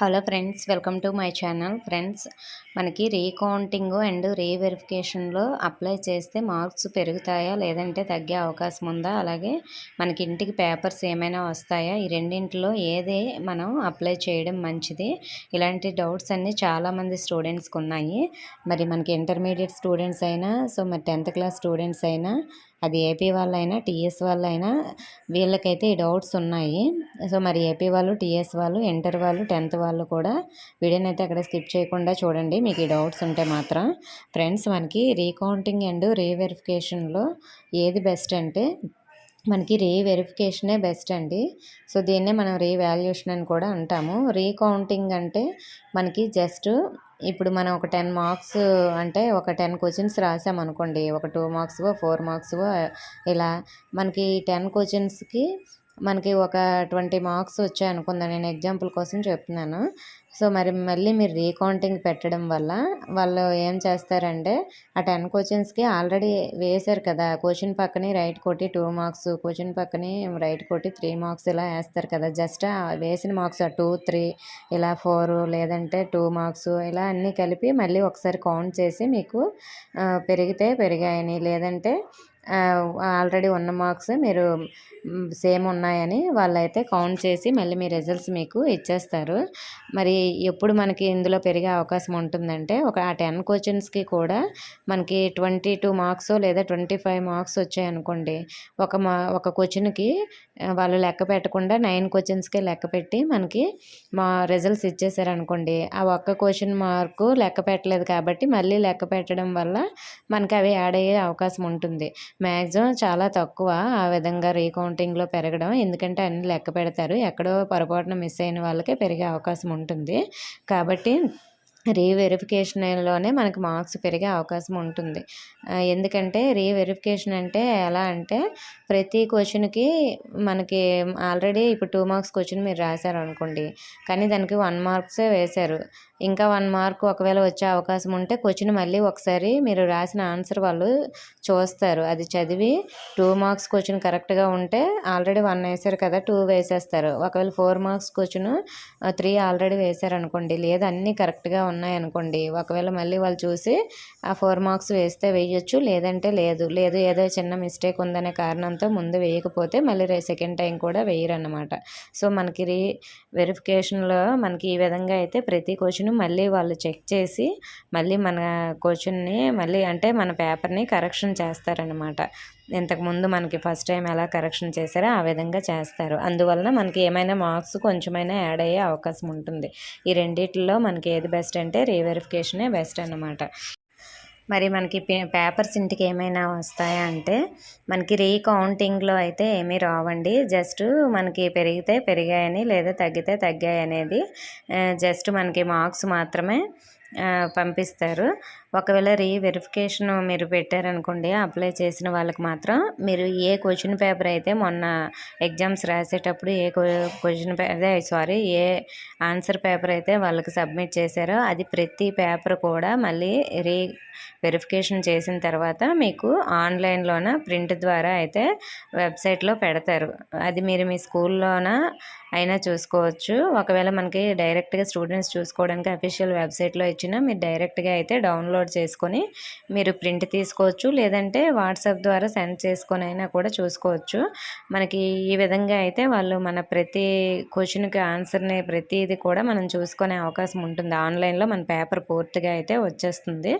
Hello friends, welcome to my channel. Friends, మనకి recounting and రీవెరిఫికేషన్లో apply చేస్తే marks పెరుగుతాయా లేదంటే తగ్గే అవకాశం ఉందా, అలాగే మనకి ఇంటికి పేపర్స్ ఏమైనా వస్తాయా, ఈ రెండింటిలో ఏది మనం అప్లై చేయడం మంచిది? ఇలాంటి డౌట్స్ అన్నీ చాలామంది స్టూడెంట్స్కి ఉన్నాయి. మరి మనకి ఇంటర్మీడియట్ స్టూడెంట్స్ అయినా, మరి 10th క్లాస్ స్టూడెంట్స్ అయినా, అది ఏపీ వాళ్ళైనా టీఎస్ వాళ్ళైనా వీళ్ళకైతే ఈ డౌట్స్ ఉన్నాయి. సో మరి ఏపీ వాళ్ళు, టీఎస్ వాళ్ళు, ఇంటర్ వాళ్ళు, 10th వాళ్ళు కూడా వీడియోని అయితే అక్కడ స్కిప్ చేయకుండా చూడండి మీకు ఈ డౌట్స్ ఉంటే మాత్రం. ఫ్రెండ్స్, మనకి రీకౌంటింగ్ అండ్ రీవెరిఫికేషన్లో ఏది బెస్ట్ అంటే మనకి రీవెరిఫికేషనే బెస్ట్ అండి. సో దీన్నే మనం రీవాల్యుయేషన్ అని కూడా అంటాము. రీకౌంటింగ్ అంటే మనకి జస్ట్ ఇప్పుడు మనం ఒక 10 మార్క్స్ అంటే ఒక 10 క్వశ్చన్స్ రాసామనుకోండి, ఒక 2 మార్క్స్ 4 మార్క్స్ ఇలా మనకి 10 క్వశ్చన్స్కి మనకి ఒక 20 మార్క్స్ వచ్చాయి అనుకుందాం, నేను ఎగ్జాంపుల్ కోసం చెప్తున్నాను. సో మరి మళ్ళీ మీరు రీకౌంటింగ్ పెట్టడం వల్ల వాళ్ళు ఏం చేస్తారంటే ఆ 10 క్వశ్చన్స్కి ఆల్రెడీ వేశారు కదా, క్వశ్చన్ పక్కనే రైట్ కొట్టి 2 మార్క్స్, క్వశ్చన్ పక్కనే రైట్ కొట్టి 3 మార్క్స్ ఇలా వేస్తారు కదా. జస్ట్ వేసిన మార్క్స్ 2, 3 ఇలా 4 లేదంటే 2 మార్క్స్ ఇలా అన్నీ కలిపి మళ్ళీ ఒకసారి కౌంట్ చేసి మీకు పెరిగితే పెరిగాయని, లేదంటే ఆల్రెడీ ఉన్న మార్క్స్ మీరు సేమ్ ఉన్నాయని వాళ్ళైతే కౌంట్ చేసి మళ్ళీ మీ రిజల్ట్స్ మీకు ఇచ్చేస్తారు. మరి ఎప్పుడు మనకి ఇందులో పెరిగే అవకాశం ఉంటుందంటే ఆ 10 క్వశ్చన్స్కి కూడా మనకి 22 మార్క్స్ లేదా 25 మార్క్స్ వచ్చాయనుకోండి, ఒక క్వశ్చన్కి వాళ్ళు లెక్క పెట్టకుండా 9 క్వశ్చన్స్కే లెక్క పెట్టి మనకి మా రిజల్ట్స్ ఇచ్చేసారనుకోండి, ఆ ఒక్క క్వశ్చన్ మార్కు లెక్క పెట్టలేదు కాబట్టి మళ్ళీ లెక్క పెట్టడం వల్ల మనకి అవి యాడ్ అయ్యే అవకాశం ఉంటుంది. మ్యాక్సిమం చాలా తక్కువ ఆ విధంగా రీకౌంటింగ్లో పెరగడం, ఎందుకంటే అన్ని లెక్క పెడతారు, ఎక్కడో పొరపాటున మిస్ అయిన వాళ్ళకే పెరిగే అవకాశం ఉంటుంది. కాబట్టి రీవెరిఫికేషన్లోనే మనకి మార్క్స్ పెరిగే అవకాశం ఉంటుంది. ఎందుకంటే రీవెరిఫికేషన్ అంటే ఎలా అంటే ప్రతి క్వశ్చన్కి మనకి ఆల్రెడీ ఇప్పుడు 2 మార్క్స్ క్వశ్చన్ మీరు రాశారు అనుకోండి, కానీ దానికి 1 మార్క్సే వేశారు. ఇంకా 1 మార్క్ ఒకవేళ వచ్చే అవకాశం ఉంటే క్వశ్చన్ మళ్ళీ ఒకసారి మీరు రాసిన ఆన్సర్ వాళ్ళు చూస్తారు, అది చదివి 2 మార్క్స్ క్వశ్చన్ కరెక్ట్గా ఉంటే ఆల్రెడీ 1 వేశారు కదా, 2 వేసేస్తారు. ఒకవేళ 4 మార్క్స్ క్వశ్చన్ 3 ఆల్రెడీ వేశారు అనుకోండి, లేదా అన్నీ కరెక్ట్గా ఉన్నాయనుకోండి, ఒకవేళ మళ్ళీ వాళ్ళు చూసి ఆ 4 మార్క్స్ వేస్తే వేయచ్చు, లేదంటే లేదు ఏదో చిన్న మిస్టేక్ ఉందనే కారణంతో ముందు వేయకపోతే మళ్ళీ సెకండ్ టైం కూడా వేయరన్నమాట. సో మనకి వెరిఫికేషన్లో మనకి ఈ విధంగా అయితే ప్రతి క్వశ్చన్ మళ్ళీ వాళ్ళు చెక్ చేసి మళ్ళీ మన క్వశ్చన్ని మళ్ళీ అంటే మన పేపర్ని కరెక్షన్ చేస్తారనమాట. ఇంతకుముందు మనకి ఫస్ట్ టైం ఎలా కరెక్షన్ చేశారో ఆ విధంగా చేస్తారు. అందువలన మనకి ఏమైనా మార్క్స్ కొంచెమైనా యాడ్ అయ్యే అవకాశం ఉంటుంది. ఈ రెండిట్లో మనకి ఏది బెస్ట్ అంటే రీవెరిఫికేషనే బెస్ట్ అన్నమాట. మరి మనకి పేపర్స్ ఇంటికి ఏమైనా వస్తాయా అంటే మనకి రీకౌంటింగ్లో అయితే ఏమీ రావండి. జస్ట్ మనకి పెరిగితే పెరిగాయని లేదా తగ్గితే తగ్గాయి అనేది జస్ట్ మనకి మార్క్స్ మాత్రమే పంపిస్తారు. ఒకవేళ రీవెరిఫికేషన్ మీరు పెట్టారనుకోండి, అప్లై చేసిన వాళ్ళకి మాత్రం మీరు ఏ క్వశ్చన్ పేపర్ అయితే మొన్న ఎగ్జామ్స్ రాసేటప్పుడు ఏ ఆన్సర్ పేపర్ అయితే వాళ్ళకి సబ్మిట్ చేశారో అది ప్రతి పేపర్ కూడా మళ్ళీ వెరిఫికేషన్ చేసిన తర్వాత మీకు ఆన్లైన్లోన ప్రింట్ ద్వారా అయితే వెబ్సైట్లో పెడతారు. అది మీరు మీ స్కూల్లోన అయినా చూసుకోవచ్చు. ఒకవేళ మనకి డైరెక్ట్గా స్టూడెంట్స్ చూసుకోవడానికి అఫీషియల్ వెబ్సైట్లో ఇచ్చినా మీరు డైరెక్ట్గా అయితే డౌన్లోడ్ చేసుకొని మీరు ప్రింట్ తీసుకోవచ్చు, లేదంటే వాట్సాప్ ద్వారా సెండ్ చేసుకొని అయినా కూడా చూసుకోవచ్చు. మనకి ఈ విధంగా అయితే వాళ్ళు మన ప్రతి క్వశ్చన్కి ఆన్సర్ని ప్రతిది కూడా మనం చూసుకునే అవకాశం ఉంటుంది. ఆన్లైన్లో మన పేపర్ పూర్తిగా అయితే వచ్చేస్తుంది.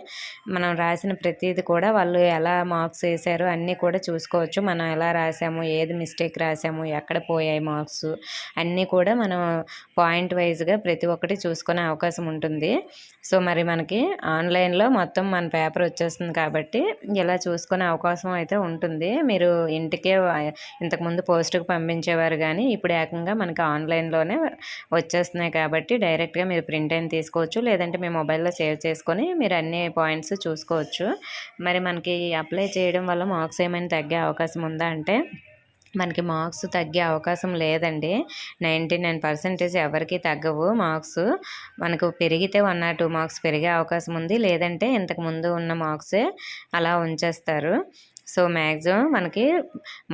మనం రాసిన ప్రతిది కూడా వాళ్ళు ఎలా మార్క్స్ వేశారు అన్నీ కూడా చూసుకోవచ్చు. మనం ఎలా రాసాము, ఏది మిస్టేక్ రాసాము, ఎక్కడ పోయాయి మార్క్స్ అన్నీ కూడా మనం పాయింట్ వైజ్గా ప్రతి ఒక్కటి చూసుకునే అవకాశం ఉంటుంది. సో మరి మనకి ఆన్లైన్లో మొత్తం మన పేపర్ వచ్చేస్తుంది కాబట్టి ఇలా చూసుకునే అవకాశం అయితే ఉంటుంది. మీరు ఇంటికే ఇంతకుముందు పోస్టుకు పంపించేవారు, కానీ ఇప్పుడు ఏకంగా మనకి ఆన్లైన్లోనే వచ్చేస్తున్నాయి కాబట్టి డైరెక్ట్గా మీరు ప్రింట్ అయిన తీసుకోవచ్చు, లేదంటే మీ మొబైల్లో సేవ్ చేసుకొని మీరు అన్ని పాయింట్స్ చూసుకోవచ్చు. మరి మనకి అప్లై చేయడం వల్ల మార్క్స్ ఏమైనా తగ్గే అవకాశం ఉందా అంటే మనకి మార్క్స్ తగ్గే అవకాశం లేదండి. 99% ఎవరికి తగ్గవు మార్క్స్. మనకు పెరిగితే 1 or 2 మార్క్స్ పెరిగే అవకాశం ఉంది, లేదంటే ఇంతకుముందు ఉన్న మార్క్సే అలా ఉంచేస్తారు. సో మ్యాక్సిమం మనకి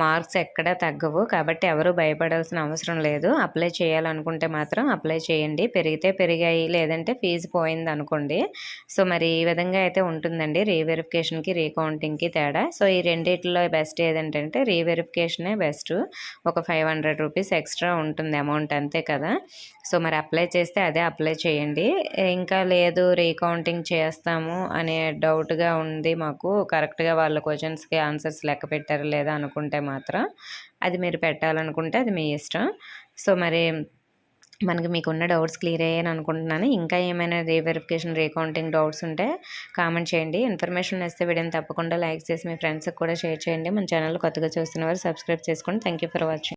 మార్క్స్ ఎక్కడ తగ్గవు, కాబట్టి ఎవరు భయపడాల్సిన అవసరం లేదు. అప్లై చేయాలనుకుంటే మాత్రం అప్లై చేయండి. పెరిగితే పెరిగాయి, లేదంటే ఫీజు పోయింది అనుకోండి. సో మరి ఈ విధంగా అయితే ఉంటుందండి రీవెరిఫికేషన్కి రీకౌంటింగ్కి తేడా. సో ఈ రెండిట్లో బెస్ట్ ఏదంటే రీవెరిఫికేషనే బెస్ట్. ఒక 500 రూపీస్ ఎక్స్ట్రా ఉంటుంది అమౌంట్, అంతే కదా. సో మరి అప్లై చేస్తే అదే అప్లై చేయండి. ఇంకా లేదు రీకౌంటింగ్ చేస్తాము అనే డౌట్గా ఉంది మాకు, కరెక్ట్గా వాళ్ళ క్వశ్చన్స్కి ఆన్సర్స్ లెక్క పెట్టారు లేదా అనుకుంటే మాత్రం అది మీరు పెట్టాలనుకుంటే అది మీ ఇష్టం. సో మరి మీకున్న డౌట్స్ క్లియర్ అయ్యాయని అనుకుంటున్నాను. ఇంకా ఏమైనా రీవెరిఫికేషన్ రీకౌంటింగ్ డౌట్స్ ఉంటే కామెంట్ చేయండి. ఇన్ఫర్మేషన్ ఇస్తే వీడియోని తప్పకుండా లైక్ చేసి మీ ఫ్రెండ్స్కి కూడా షేర్ చేయండి. మన ఛానల్ కొత్తగా చూస్తున్న వారు సబ్స్క్రైబ్ చేసుకోండి. Thank for watching.